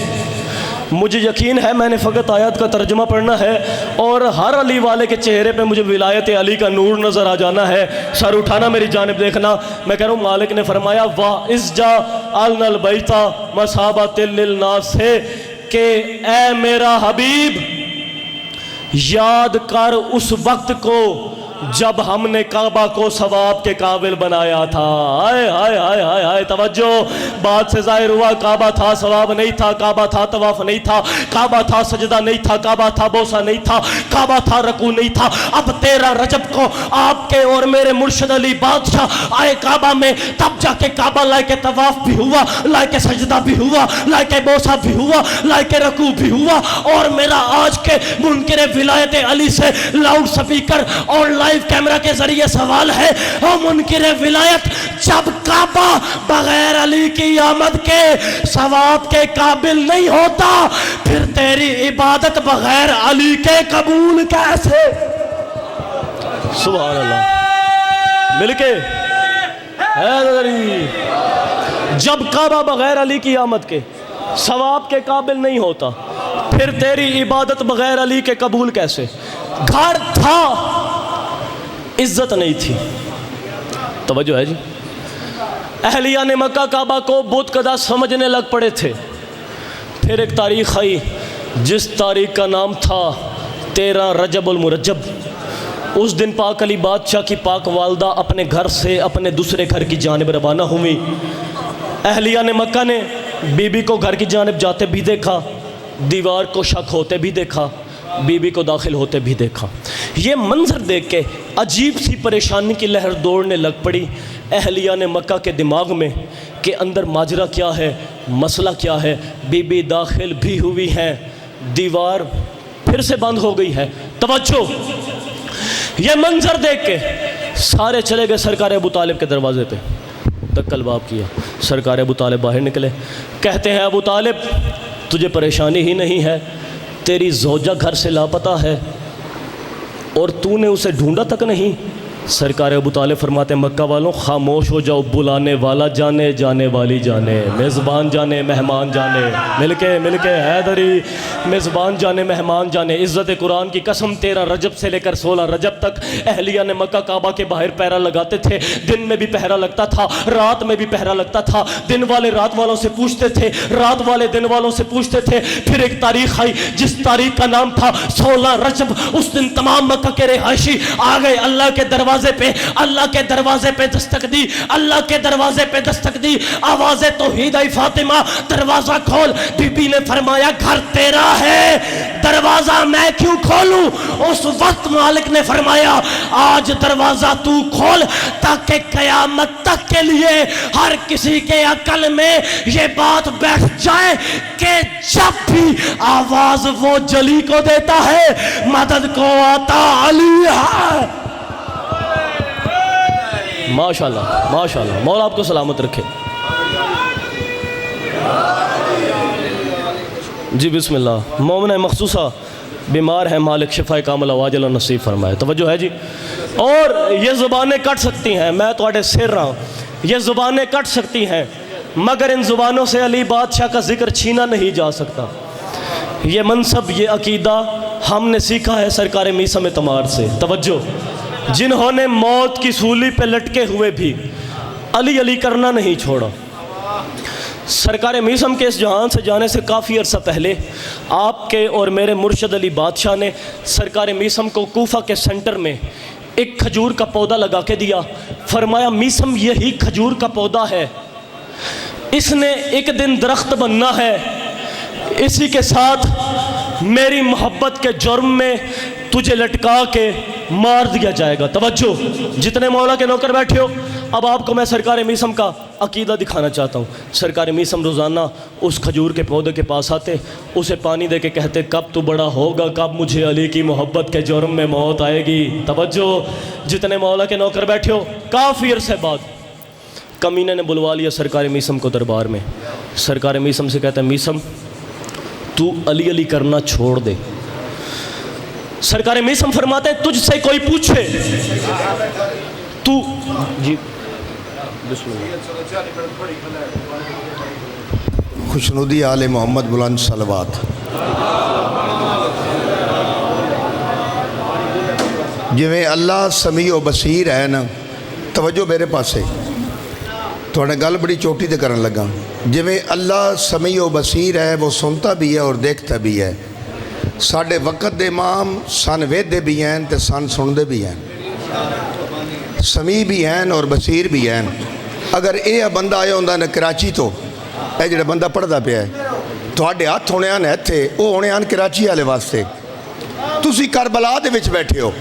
مجھے یقین ہے میں نے فقط آیت کا ترجمہ پڑھنا ہے اور ہر علی والے کے چہرے پہ مجھے ولایت علی کا نور نظر آ جانا ہے. سر اٹھانا، میری جانب دیکھنا. میں کہہ رہا ہوں مالک نے فرمایا وَإِسْجَعَلْنَا الْبَيْتَ مَثَابَةً لِلنَّاسِ کہ اے میرا حبیب یاد کر اس وقت کو جب ہم نے کعبہ کو ثواب کے قابل بنایا تھا. ہائے ہائے ہائے ہائے ہائے. توجہ، بات سے ظاہر ہوا کعبہ تھا ثواب نہیں تھا، کعبہ تھا طواف نہیں تھا، کعبہ تھا سجدہ نہیں تھا، کعبہ تھا بوسہ نہیں تھا، کعبہ تھا رکوع نہیں تھا. اب 13 رجب کو آپ کے اور میرے مرشد علی بادشاہ آئے کعبہ میں، تب جا کے کعبہ لائے کے طواف بھی ہوا، لائے کے سجدہ بھی ہوا، لائے کے بوسہ بھی ہوا، لائے کے رکوع بھی ہوا. اور میرا آج کے منکر ولایت علی سے لاؤڈ سپیکر اور لائیو کیمرہ کے ذریعے سوال ہے، منکر ولایت جب کعبہ بغیر علی کی آمد کے ثواب کے قابل نہیں ہوتا، پھر تیری عبادت بغیر علی کے قبول کیسے؟ سبحان اللہ. مل کے حیدری جب کعبہ بغیر علی کی آمد کے ثواب کے قابل نہیں ہوتا، پھر تیری عبادت بغیر علی کے قبول کیسے؟ گھر تھا، عزت نہیں تھی۔ توجہ ہے جی؟ اہلیان مکہ کعبہ کو بت قدا سمجھنے لگ پڑے تھے۔ پھر ایک تاریخ آئی جس تاریخ کا نام تھا 13 رجب المرجب۔ اس دن پاک علی بادشاہ کی پاک والدہ اپنے گھر سے اپنے دوسرے گھر کی جانب روانہ ہوئی۔ اہلیان مکہ نے بی بی کو گھر کی جانب جاتے بھی دیکھا، دیوار کو شک ہوتے بھی دیکھا، بی بی کو داخل ہوتے بھی دیکھا۔ یہ منظر دیکھ کے عجیب سی پریشانی کی لہر دوڑنے لگ پڑی اہلیان مکہ کے دماغ میں کہ اندر ماجرا کیا ہے، مسئلہ کیا ہے۔ بی بی داخل بھی ہوئی ہیں، دیوار پھر سے بند ہو گئی ہے۔ توجہ، یہ منظر دیکھ کے سارے چلے گئے سرکار ابو طالب کے دروازے پہ، دکل باب کیا۔ سرکار ابو طالب باہر نکلے، کہتے ہیں ابو طالب تجھے پریشانی ہی نہیں ہے، تیری زوجہ گھر سے لاپتہ ہے اور تو نے اسے ڈھونڈا تک نہیں۔ سرکار ابو طالب فرماتے ہیں مکہ والوں خاموش ہو جاؤ، بلانے والا جانے، جانے والی جانے، میزبان جانے، مہمان جانے، مل کے حیدری، میزبان جانے، مہمان جانے۔ عزت قرآن کی قسم 13 رجب سے لے کر 16 رجب تک اہلیان مکہ کعبہ کے باہر پہرا لگاتے تھے۔ دن میں بھی پہرا لگتا تھا، رات میں بھی پہرا لگتا تھا۔ دن والے رات والوں سے پوچھتے تھے، رات والے دن والوں سے پوچھتے تھے۔ پھر ایک تاریخ آئی جس تاریخ کا نام تھا 16 رجب۔ اس دن تمام مکہ کے رہائشی آ گئے اللہ کے دروازے پہ، اللہ کے دروازے پہ دستک دی، اللہ کے دروازے پہ دستک دی۔ آواز توحید آئی فاطمہ دروازہ کھول۔ بی بی نے فرمایا گھر تیرا ہے، دروازہ میں کیوں کھولوں؟ اس وقت مالک نے فرمایا آج دروازہ تو کھول تاکہ قیامت تک کے لیے ہر کسی کے عقل میں یہ بات بیٹھ جائے کہ جب بھی آواز وہ جلی کو دیتا ہے مدد کو آتا علی ہے۔ ماشاءاللہ ماشاءاللہ، مولا آپ کو سلامت رکھے۔ جی بسم اللہ۔ مومنہ مخصوصہ بیمار ہے، مالک شفا کامل عواجل نصیب فرمائے۔ توجہ ہے جی؟ اور یہ زبانیں کٹ سکتی ہیں، میں تواڈے سر رہا ہوں، یہ زبانیں کٹ سکتی ہیں مگر ان زبانوں سے علی بادشاہ کا ذکر چھینا نہیں جا سکتا۔ یہ منصب، یہ عقیدہ ہم نے سیکھا ہے سرکار میثم تمار سے۔ توجہ، جنہوں نے موت کی سولی پہ لٹکے ہوئے بھی علی علی کرنا نہیں چھوڑا۔ سرکار میثم کے اس جہان سے جانے سے کافی عرصہ پہلے آپ کے اور میرے مرشد علی بادشاہ نے سرکار میثم کو کوفہ کے سینٹر میں ایک کھجور کا پودا لگا کے دیا۔ فرمایا میثم یہی کھجور کا پودا ہے، اس نے ایک دن درخت بننا ہے، اسی کے ساتھ میری محبت کے جرم میں تجھے لٹکا کے مار دیا جائے گا۔ توجہ، جتنے مولا کے نوکر بیٹھے ہو، اب آپ کو میں سرکار میثم کا عقیدہ دکھانا چاہتا ہوں۔ سرکار میثم روزانہ اس کھجور کے پودے کے پاس آتے، اسے پانی دے کے کہتے کب تو بڑا ہوگا، کب مجھے علی کی محبت کے جرم میں موت آئے گی۔ توجہ، جتنے مولا کے نوکر بیٹھے ہو، کافی عرصے بعد کمینے نے بلوا لیا سرکار میثم کو دربار میں۔ سرکار میثم سے کہتا ہے میثم تو علی علی کرنا چھوڑ دے۔ سرکار میثم فرماتے ہیں تجھ سے کوئی پوچھے تو جی بسم اللہ۔ خوشنودی آل محمد بلند صلوات۔ جویں اللہ سمیع و بصیر ہے نا، توجہ میرے پاسے، تھوڑے گل بڑی چوٹی تے کرن لگا۔ جویں اللہ سمیع و بصیر ہے، وہ سنتا بھی ہے اور دیکھتا بھی ہے۔ ساڑھے وقت دے امام سن ویدے بھی ہیں تے سن سندے بھی ہیں، سمیع بھی ہیں اور بصیر بھی ہیں۔ اگر اے بندہ آیا ہوندہ نا کراچی تو اے جڑا بندہ پڑھدا پیا ہے تواڈے ہاتھ ہونے آن ایتھے، او ہونے آن کراچی والے واسطے، تسی کربلا دے وچ بیٹھے ہو۔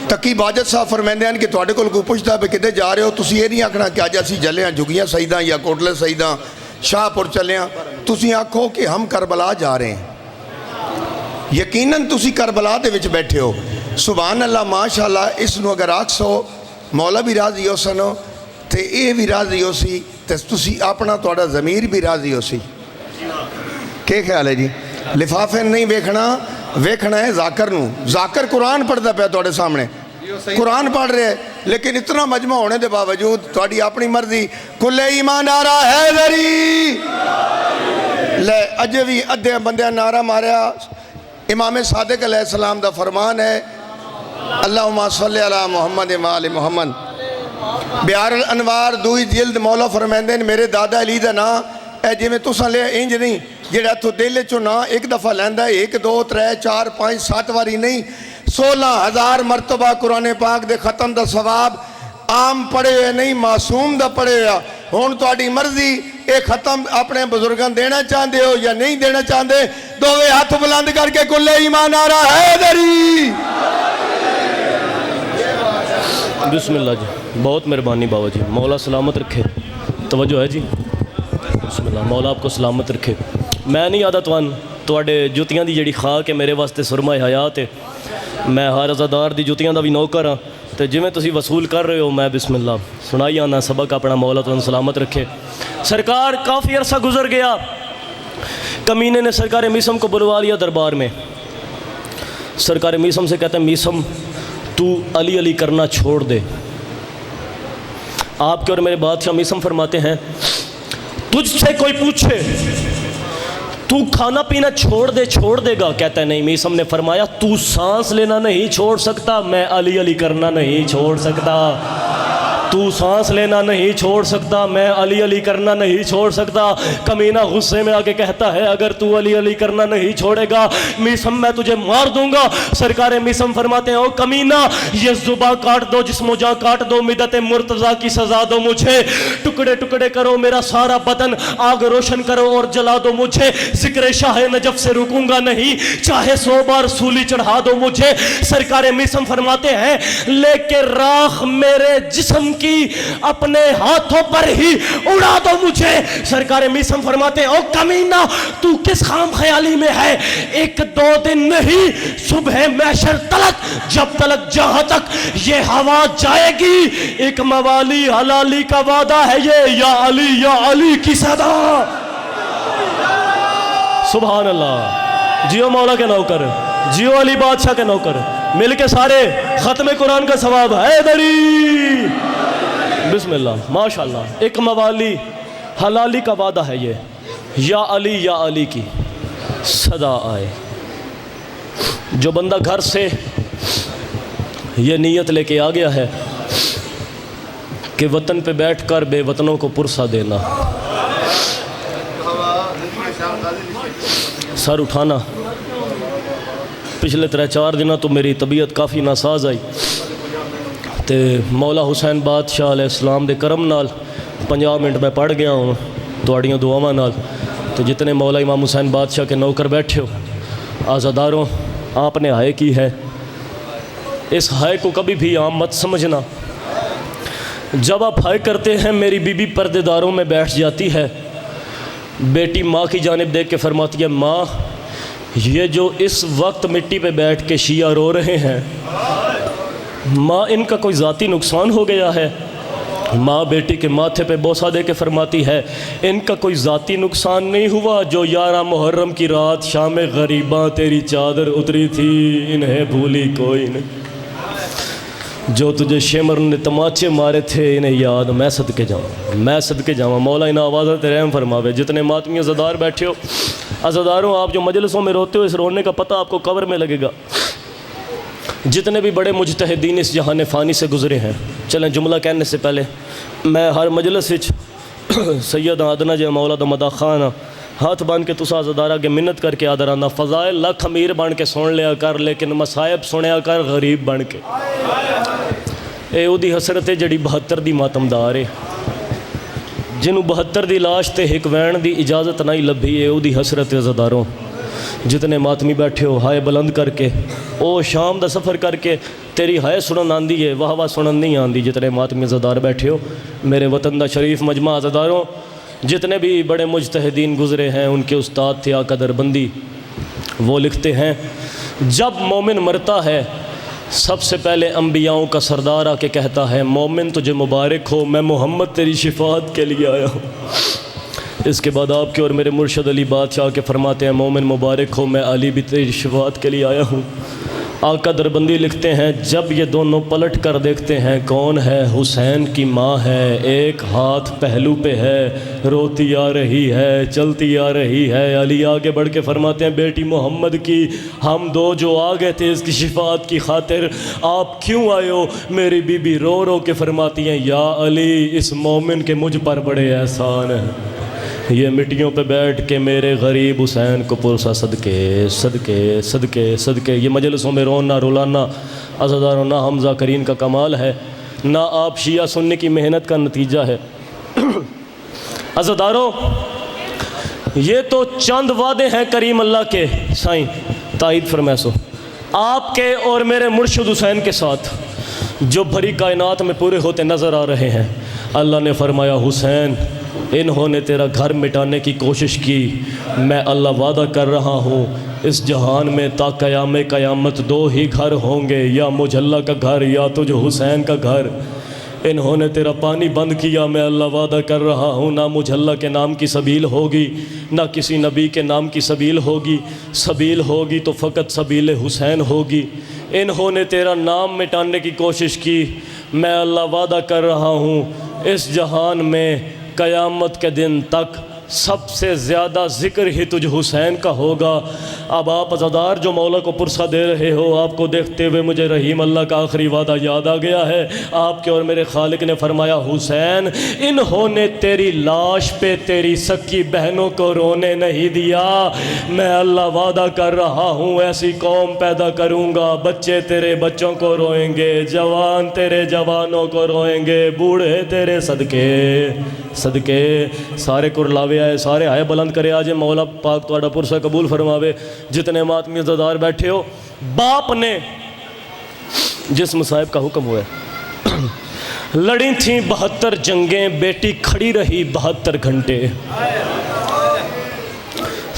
تقی باجت صاحب فرمیندے ہیں کہ تواڈے کول کوئی پوچھدا پہ کدے جا رہے ہو، تسی یہ نہیں آکھنا کہ اج اسی جلے ہاں جھگیاں سیداں یا کوٹلے سیداں شاہ پور چلے ہاں، تسی آکھو کہ ہم کربلا جا رہے ہیں۔ یقیناً تسی کربلا دے وچ بیٹھے ہو۔ سبحان اللہ ماشاءاللہ، اس نو اگر آکھ سو مولا بھی راضی ہو سنو تے اے بھی راضی ہو سی تے تسی اپنا تواڈا ضمیر بھی راضی ہو سی۔ کیا خیال ہے جی؟ لفافے نہیں ویکھنا ہے ذاکر نو۔ ذاکر قرآن پڑھدا پیا تواڈے سامنے، قرآن پڑھ رہے ہے لیکن اتنا مجمع ہونے دے باوجود تھوڑی اپنی مرضی کلے ایمان نعرہ حیدری لے اجے بھی ادھے بندے نعرہ ماریا امام صادق علیہ السلام دا فرمان ہے اللہم صلی علی محمد و آل محمد بیار الانوار دوئی جلد مولا فرمیندے میرے دادا علی دا نا اے جی میں تساں لے انج نہیں جڑا تو دل چو نا ایک دفعہ لیندا ہے 1 2 3 4 5 7 واری نہیں 16,000 مرتبہ قرآن پاک دے ختم دا ثواب عام پڑھے ہوئے نہیں معصوم دا پڑھے ہوئے ہون تو آڑی مرضی ایک ختم اپنے بزرگان دینا چاہندے ہو یا نہیں دینا چاہندے دووے ہاتھ بلند کر کے کلے ایمان نعرہ حیدری بسم اللہ جی بہت مہربانی بابا جی مولا سلامت رکھے توجہ ہے جی بسم اللہ مولا آپ کو سلامت رکھے میں نہیں آدھا تواڈے جوتیاں دی جڑی خاک ہے میرے واسطے سرمہ حیات ہے میں ہر عزادار دی جوتیاں دا بھی نوکر ہاں تو جویں تسی وصول کر رہے ہو میں بسم اللہ سنائی آنا سبق اپنا مولا تمہیں سلامت رکھے سرکار کافی عرصہ گزر گیا کمینے نے سرکار میسم کو بلوا لیا دربار میں سرکار میسم سے کہتے ہیں میسم تو علی علی کرنا چھوڑ دے آپ کے اور میرے بادشاہ میسم فرماتے ہیں تجھ سے کوئی پوچھے تو کھانا پینا چھوڑ دے گا کہتا ہے نہیں میسم نے فرمایا تو سانس لینا نہیں چھوڑ سکتا میں علی علی کرنا نہیں چھوڑ سکتا تو سانس لینا نہیں چھوڑ سکتا میں علی علی کرنا نہیں چھوڑ سکتا کمینہ غصے میں آگے کہتا ہے اگر تو علی علی کرنا نہیں چھوڑے گا میسم میں تجھے مار دوں گا سرکار میسم فرماتے ہیں او کمینہ یہ زباں کاٹ دو جسم و جاں کاٹ دو مدت مرتضیٰ کی سزا دو مجھے ٹکڑے ٹکڑے کرو میرا سارا بدن آگ روشن کرو اور جلا دو مجھے ذکر شاہ نجف سے رکوں گا نہیں چاہے 100 بار سولی چڑھا دو مجھے سرکار میسم فرماتے ہیں لے کے راکھ میرے جسم کی اپنے ہاتھوں پر ہی اڑا دو مجھے سرکار میسم فرماتے ہیں او کمینہ تو کس خام خیالی میں ہے 1-2 دن نہیں صبح محشر تلک جب تلک جہاں تک یہ ہوا جائے گی ایک موالی حلالی کا وعدہ ہے یہ یا علی کی صدا سبحان اللہ جیو مولا کے نوکر جیو علی بادشاہ کے نوکر مل کے سارے ختم قرآن کا ثواب حیدری بسم اللہ ماشاءاللہ ایک موالی حلالی کا وعدہ ہے یہ یا علی کی صدا آئے جو بندہ گھر سے یہ نیت لے کے آ گیا ہے کہ وطن پہ بیٹھ کر بے وطنوں کو پرسہ دینا سر اٹھانا پچھلے 3-4 دنوں تو میری طبیعت کافی ناساز آئی تے مولا حسین بادشاہ علیہ السلام دے کرم نال 50 منٹ میں پڑھ گیا ہوں تواڑیاں دعاواں نال تو جتنے مولا امام حسین بادشاہ کے نوکر بیٹھے ہو آزاداروں آپ نے ہائے کی ہے اس ہائے کو کبھی بھی عام مت سمجھنا جب آپ ہائے کرتے ہیں میری بی بی پردے داروں میں بیٹھ جاتی ہے بیٹی ماں کی جانب دیکھ کے فرماتی ہے ماں یہ جو اس وقت مٹی پہ بیٹھ کے شیعہ رو رہے ہیں ماں ان کا کوئی ذاتی نقصان ہو گیا ہے ماں بیٹی کے ماتھے پہ بوسہ دے کے فرماتی ہے ان کا کوئی ذاتی نقصان نہیں ہوا جو 11 محرم کی رات شام غریباں تیری چادر اتری تھی انہیں بھولی کوئی نہیں جو تجھے شمر نے تماچے مارے تھے انہیں یاد میں صدقے جاؤں مولا انہیں آوازت رحم فرماوے جتنے ماتمی عزادار بیٹھے ہو عزاداروں آپ جو مجلسوں میں روتے ہو اس رونے کا پتہ آپ کو قبر میں لگے گا جتنے بھی بڑے مجتہدین اس جہان فانی سے گزرے ہیں چلیں جملہ کہنے سے پہلے میں ہر مجلس وچ سید آدنا جے مولا دا مدا خان ہاتھ بان کے تسا عزادارہ کے منت کر کے آدرانا فضائل لکھ امیر بن کے سن لیا کر لیکن مصائب سنیا کر غریب بن کے اے او دی حسرت جڑی 72 دی ماتمدار ہے جنہوں 72 دی لاش تے ہک وین دی اجازت نہیں لبھی اے او دی حسرت عزاداروں جتنے ماتمی بیٹھے ہو ہائے بلند کر کے او شام دا سفر کر کے تیری ہائے سنن آندی ہے واہ واہ سنن نہیں آندی جتنے ماتمی عزادار بیٹھے ہو میرے وطن دا شریف مجمع عزاداروں جتنے بھی بڑے مجتہدین گزرے ہیں ان کے استاد تھے آقا دربندی وہ لکھتے ہیں جب مومن مرتا ہے سب سے پہلے انبیاؤں کا سردار آ کے کہتا ہے مومن تجھے مبارک ہو میں محمد تیری شفاعت کے لیے آیا ہوں اس کے بعد آپ کے اور میرے مرشد علی بادشاہ کے فرماتے ہیں مومن مبارک ہو میں علی بھی تیری شفاعت کے لیے آیا ہوں آقا دربندی لکھتے ہیں جب یہ دونوں پلٹ کر دیکھتے ہیں کون ہے؟ حسین کی ماں ہے، ایک ہاتھ پہلو پہ ہے، روتی آ رہی ہے، چلتی آ رہی ہے۔ علی آگے بڑھ کے فرماتے ہیں بیٹی محمد کی ہم دو جو آ گئے تھے اس کی شفاعت کی خاطر، آپ کیوں آئے ہو؟ میری بی بی رو رو کے فرماتی ہیں یا علی اس مومن کے مجھ پر بڑے احسان ہیں، یہ مٹیوں پہ بیٹھ کے میرے غریب حسین کو پرسا صدقے صدقے صدقے صدقے۔ یہ مجلسوں میں رونا رولانا عزاداروں نہ حمزہ کرین کا کمال ہے، نہ آپ شیعہ سننے کی محنت کا نتیجہ ہے۔ عزاداروں یہ تو چند وعدے ہیں کریم اللہ کے، سائیں تائید فرمیسو، آپ کے اور میرے مرشد حسین کے ساتھ جو بھری کائنات میں پورے ہوتے نظر آ رہے ہیں۔ اللہ نے فرمایا حسین انہوں نے تیرا گھر مٹانے کی کوشش کی، میں اللہ وعدہ کر رہا ہوں اس جہان میں تا قیام قیامت دو ہی گھر ہوں گے، یا مجھ اللہ کا گھر یا تجھ حسین کا گھر۔ انہوں نے تیرا پانی بند کیا، میں اللہ وعدہ کر رہا ہوں نہ مجھ اللہ کے نام کی سبیل ہوگی نہ کسی نبی کے نام کی سبیل ہوگی، سبیل ہوگی تو فقط سبیل حسین ہوگی۔ انہوں نے تیرا نام مٹانے کی کوشش کی، میں اللہ وعدہ کر رہا ہوں اس جہان میں قیامت کے دن تک سب سے زیادہ ذکر ہی تجھ حسین کا ہوگا۔ اب آپ عزادار جو مولا کو پرسہ دے رہے ہو، آپ کو دیکھتے ہوئے مجھے رحیم اللہ کا آخری وعدہ یاد آ گیا ہے۔ آپ کے اور میرے خالق نے فرمایا حسین انہوں نے تیری لاش پہ تیری سکی بہنوں کو رونے نہیں دیا، میں اللہ وعدہ کر رہا ہوں ایسی قوم پیدا کروں گا، بچے تیرے بچوں کو روئیں گے، جوان تیرے جوانوں کو روئیں گے، بوڑھے تیرے صدقے صدقے۔ سارے کرلاوے آئے، سارے آئے بلند کرے آجے، مولا پاک تواڈا پرسہ قبول فرماوے۔ جتنے ماتمی عزادار بیٹھے ہو، باپ نے جس مصائب کا حکم ہوا ہے، لڑی تھیں 72 جنگیں، بیٹی کھڑی رہی 72 گھنٹے۔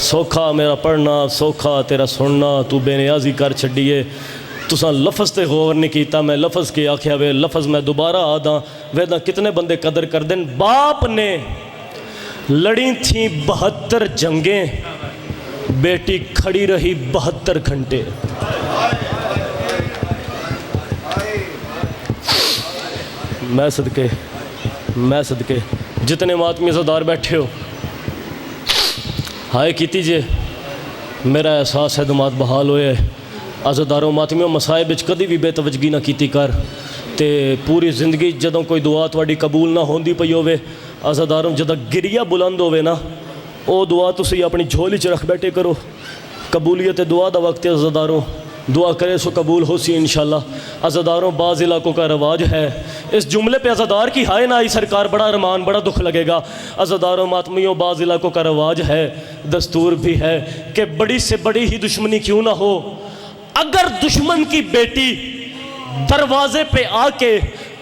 سوکھا میرا پڑھنا، سوکھا تیرا سننا، تو بے نیازی کر چھڈیے۔ تساں لفظ تے غور نہیں کیتا، میں لفظ کے آکھیا وے، لفظ میں دوبارہ آدھا ویدہ کتنے بندے قدر کر دیں۔ باپ نے لڑی تھیں 72 جنگیں، بیٹی کھڑی رہی 72 گھنٹے۔ میں صدقے جتنے ماتمی عزادار بیٹھے ہو، ہائے کیتی جے میرا احساس ہے دماد بحال ہوئے۔ عزاداروں ماتمیوں مسائب وچ کدی بھی بے توجگی نہ کیتی کر، تے پوری زندگی جدوں کوئی دعا تواڈی قبول نہ ہوندی پئی ہووے، عزاداروں جدوں گریا بلند ہووے نا، او دعا تسی اپنی جھولی چ رکھ بیٹھے کرو۔ قبولیت دعا دا وقت ہے عزاداروں، دعا کرے سو قبول ہو سی انشاءاللہ۔ عزاداروں بعض علاقوں کا رواج ہے، اس جملے پہ عزادار کی ہائے نہ آئی سرکار بڑا ارمان بڑا دکھ لگے گا۔ عزاداروں ماتمیوں بعض علاقوں کا رواج ہے، دستور بھی ہے کہ بڑی سے بڑی ہی دشمنی کیوں نہ ہو، اگر دشمن کی بیٹی دروازے پہ آ کے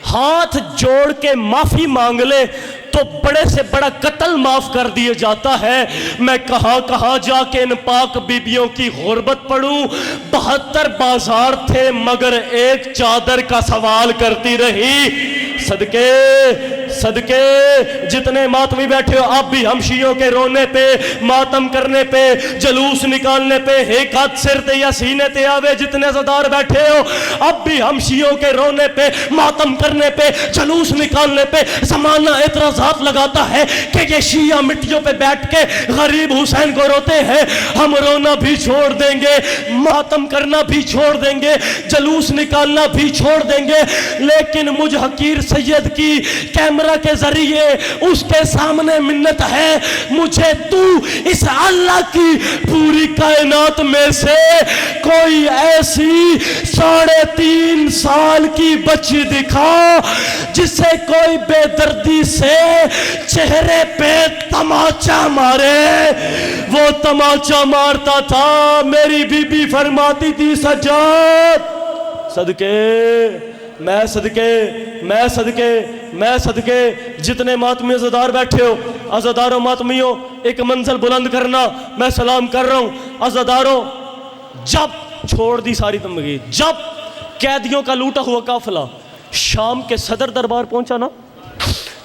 ہاتھ جوڑ کے معافی مانگ لے تو بڑے سے بڑا قتل معاف کر دیا جاتا ہے۔ میں کہاں کہاں جا کے ان پاک بیبیوں کی غربت پڑھوں، 72 بازار تھے مگر ایک چادر کا سوال کرتی رہی۔ صدقے صدقے جتنے ماتمی بیٹھے ہو، اب بھی ہم شیعوں کے رونے پہ، ماتم کرنے پہ، جلوس نکالنے پہ ایک ہاتھ سر تے یا سینے تے آوے، جتنے عزادار بیٹھے ہو اب بھی ہم شیعوں کے رونے پہ، ماتم کرنے پہ، جلوس نکالنے پہ زمانہ اعتراضات لگاتا ہے کہ یہ شیعہ مٹیوں پہ بیٹھ کے غریب حسین کو روتے ہیں۔ ہم رونا بھی چھوڑ دیں گے، ماتم کرنا بھی چھوڑ دیں گے، جلوس نکالنا بھی چھوڑ دیں گے، لیکن مجھ حقیر سید کی کیمرہ کے ذریعے اس کے سامنے منت ہے، مجھے تو اس اللہ کی پوری کائنات میں سے کوئی ایسی 3.5 سال کی بچی دکھا جسے کوئی بے دردی سے چہرے پہ تماچا مارے۔ وہ تماچا مارتا تھا، میری بی بی فرماتی تھی سجاد صدقے میں صدقے میں صدقے میں صدقے جتنے ماتمی عزادار بیٹھے ہو، عزاداروں ماتمیوں ایک منزل بلند کرنا، میں سلام کر رہا ہوں۔ عزاداروں جب چھوڑ دی ساری تمغیر، جب قیدیوں کا لوٹا ہوا قافلہ شام کے صدر دربار پہنچا نا،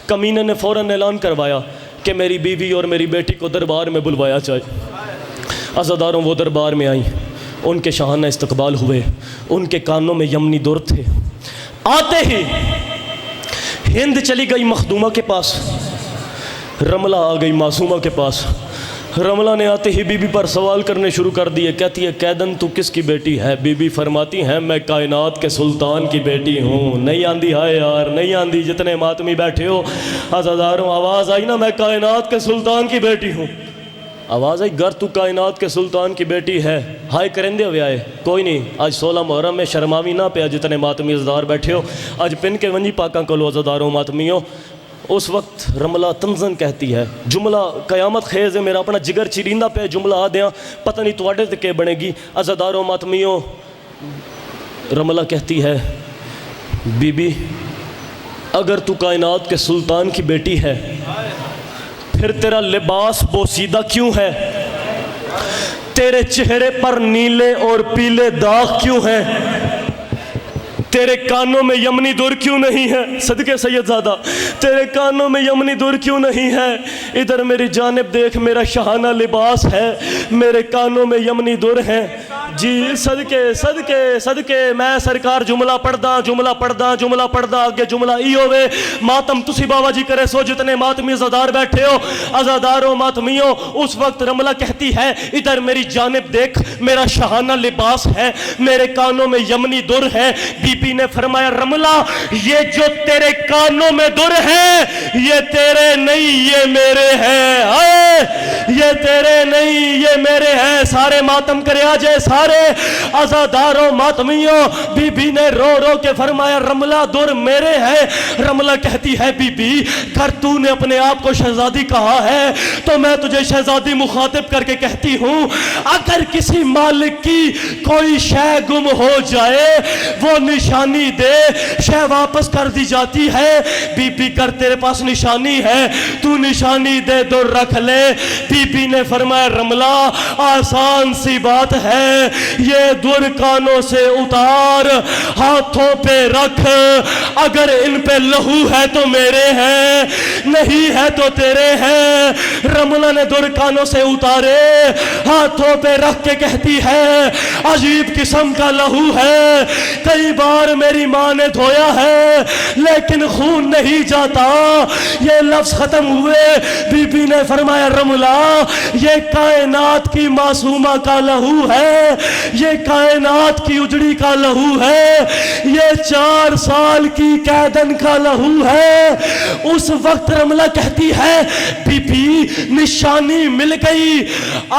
کمینے نے فوراً اعلان کروایا کہ میری بیوی اور میری بیٹی کو دربار میں بلوایا جائے۔ عزاداروں وہ دربار میں آئیں، ان کے شاہانہ استقبال ہوئے، ان کے کانوں میں یمنی در تھے۔ آتے ہی ہند چلی گئی مخدومہ کے پاس، رملہ آ گئی معصومہ کے پاس۔ رملہ نے آتے ہی بی بی پر سوال کرنے شروع کر دیے، کہتی ہے قیدن تو کس کی بیٹی ہے؟ بی بی فرماتی ہیں میں کائنات کے سلطان کی بیٹی ہوں۔ نہیں آندی ہائے یار، نہیں آندی، جتنے ماتمی بیٹھے ہو عزاداروں آواز آئی نا، میں کائنات کے سلطان کی بیٹی ہوں۔ آواز آئی گر تو کائنات کے سلطان کی بیٹی ہے، ہائے کرندے ہوئے آئے، کوئی نہیں آج 16 محرم میں شرماوی نہ پیا، جتنے ماتمی عزادار بیٹھے ہو آج پن کے ونجی پاکاں کلو عزاداروں ماتمیوں۔ اس وقت رملہ تنزن کہتی ہے، جملہ قیامت خیز ہے، میرا اپنا جگر چریندہ پہ جملہ آ دیاں، پتہ نہیں تواڈے تے کے بنے گی عزاداروں ماتمیوں۔ رملہ کہتی ہے بی بی اگر تو کائنات کے سلطان کی بیٹی ہے پھر تیرا لباس بوسیدہ کیوں ہے؟ تیرے چہرے پر نیلے اور پیلے داغ کیوں ہیں؟ تیرے کانوں میں یمنی در کیوں نہیں ہے؟ صدقے سید زادہ تیرے کانوں میں یمنی در کیوں نہیں ہے؟ ادھر میری جانب دیکھ، میرا شاہانہ لباس ہے، میرے کانوں میں یمنی در ہیں۔ جی صدقے صدقے صدقے میں سرکار جملہ پڑھدا آگے جملہ ای ہوئے ماتم تسی بابا جی کرے سو جتنے ماتمی عزادار بیٹھے ہو عزاداروں ماتمیوں۔ اس وقت رملہ کہتی ہے ادھر میری جانب دیکھ، میرا شاہانہ لباس ہے، میرے کانوں میں یمنی در ہے۔ بی بی نے فرمایا رملہ یہ جو تیرے کانوں میں در ہے یہ تیرے نہیں یہ میرے ہیں، یہ تیرے نہیں یہ میرے ہیں۔ سارے ماتم کرے آجے، سارے عزاداروں ماتمیوں۔ بی بی نے رو رو کے فرمایا رملہ در میرے ہیں۔ رملہ کہتی ہے بی بی اگر تو نے اپنے آپ کو شہزادی کہا ہے تو میں تجھے شہزادی مخاطب کر کے کہتی ہوں اگر کسی مالک کی کوئی شے گم ہو جائے وہ نشانی دے، شے واپس کر دی جاتی ہے۔ بی بی کر تیرے پاس نشانی ہے، تو نشانی دے در رکھ لے۔ بی بی نے فرمایا رملہ آسان سی بات ہے، یہ در کانوں سے اتار ہاتھوں پہ رکھ، اگر ان پہ لہو ہے تو میرے ہیں، نہیں ہے تو تیرے ہیں۔ رملہ نے در کانوں سے اتارے، ہاتھوں پہ رکھ کے کہتی ہے عجیب قسم کا لہو ہے، کئی بار میری ماں نے دھویا ہے لیکن خون نہیں جاتا۔ یہ لفظ ختم ہوئے بی بی نے فرمایا رملہ یہ کائنات کی معصومہ کا لہو ہے، یہ کائنات کی اجڑی کا لہو ہے، یہ 4 سال کی قیدن کا لہو ہے۔ اس وقت رملہ کہتی ہے بی بی نشانی مل گئی،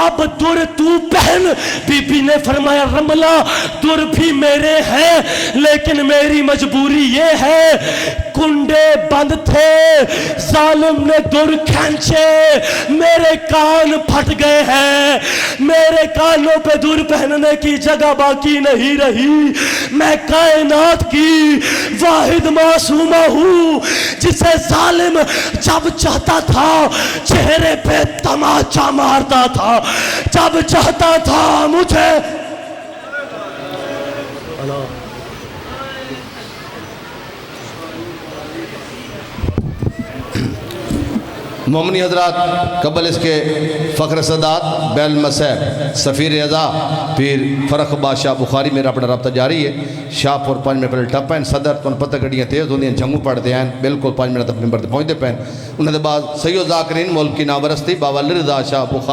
اب در تو پہن۔ بی بی نے فرمایا رملہ در بھی میرے ہیں لیکن میری مجبوری یہ ہے کنڈے بند تھے، ظالم نے در کھینچے، میرے کان پھٹ گئے ہیں، میرے کانوں پہ در پہننے کی جگہ باقی نہیں رہی۔ میں کائنات کی واحد معصومہ ہوں جسے ظالم جب چاہتا تھا چہرے پہ تماچا مارتا تھا، جب چاہتا تھا مجھے مومنی حضرات قبل اس کے فخر صدات بیل مسیح سفیر اعضا پھر فرق بادشاہ بخاری میرا اپنا رابطہ جاری ہے۔ شاہ پور 5 منٹ پہلے ٹپ ہیں، صدر کو پتہ گڑیاں تیز ہوندی ہیں، جھنگو پڑھتے ہیں، بالکل 5 منٹ اپنے نمبر تے پہنچتے پہن۔ انہوں نے بعد سید ذاکرین ملک کی ناورستی بابا رضا شاہ بخاری